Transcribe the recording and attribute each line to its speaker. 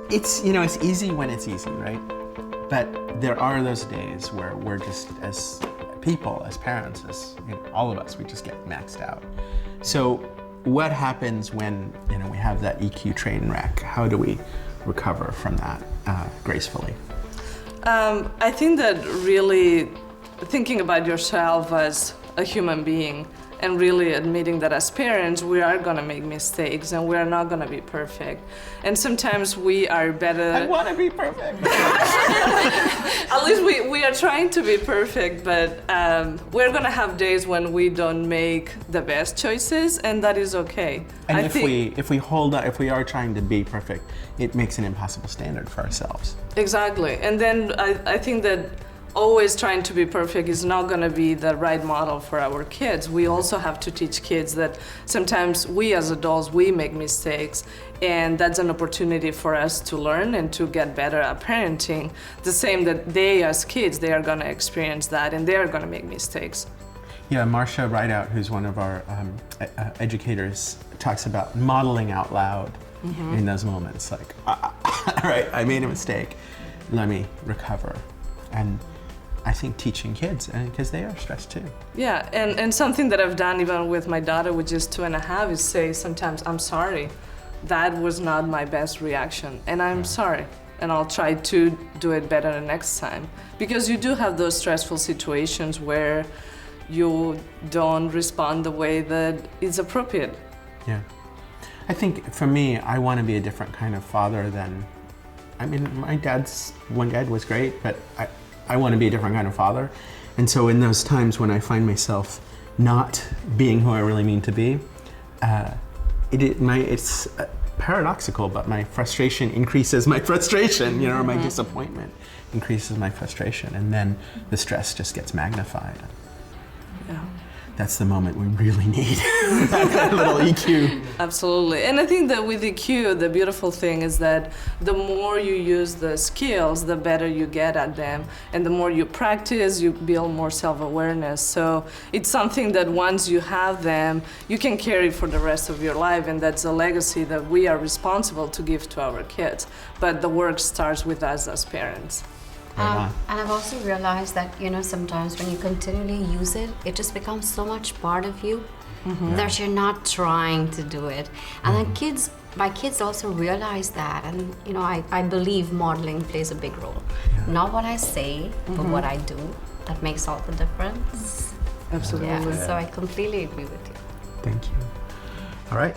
Speaker 1: It's, it's easy when it's easy, right? But there are those days where we're just, as people, as parents, as all of us, we just get maxed out. So what happens when we have that EQ train wreck? How do we recover from that gracefully?
Speaker 2: I think that really thinking about yourself as a human being and really admitting that as parents we are going to make mistakes and we are not going to be perfect, and sometimes we are better.
Speaker 1: I want to be perfect.
Speaker 2: At least we are trying to be perfect, but we're going to have days when we don't make the best choices, and that is okay.
Speaker 1: And if we are trying to be perfect, it makes an impossible standard for ourselves.
Speaker 2: Exactly. And then I think that always trying to be perfect is not going to be the right model for our kids. We also have to teach kids that sometimes we as adults, we make mistakes, and that's an opportunity for us to learn and to get better at parenting. The same that they as kids, they are going to experience that and they are going to make mistakes.
Speaker 1: Yeah, Marcia Rideout, who's one of our educators, talks about modeling out loud in those moments. Like, right, I made a mistake, let me recover. And I think teaching kids, because they are stressed too.
Speaker 2: Yeah, and something that I've done even with my daughter, which is 2.5, is say sometimes, I'm sorry. That was not my best reaction, and I'm sorry. And I'll try to do it better the next time. Because you do have those stressful situations where you don't respond the way that is appropriate.
Speaker 1: Yeah. I think for me, I want to be a different kind of father than, my one dad was great, but I want to be a different kind of father. And so in those times when I find myself not being who I really mean to be, it's paradoxical, but my frustration increases my frustration, or my disappointment increases my frustration, and then the stress just gets magnified.
Speaker 2: Yeah.
Speaker 1: That's the moment we really need that little EQ.
Speaker 2: Absolutely. And I think that with EQ, the beautiful thing is that the more you use the skills, the better you get at them. And the more you practice, you build more self-awareness. So it's something that once you have them, you can carry for the rest of your life. And that's a legacy that we are responsible to give to our kids. But the work starts with us as parents.
Speaker 3: And I've also realized that, sometimes when you continually use it, it just becomes so much part of you that you're not trying to do it. And then my kids also realize that. And, I believe modeling plays a big role. Yeah. Not what I say, but what I do. That makes all the difference.
Speaker 2: Absolutely.
Speaker 3: Yeah, so I completely agree with you.
Speaker 1: Thank you. All right.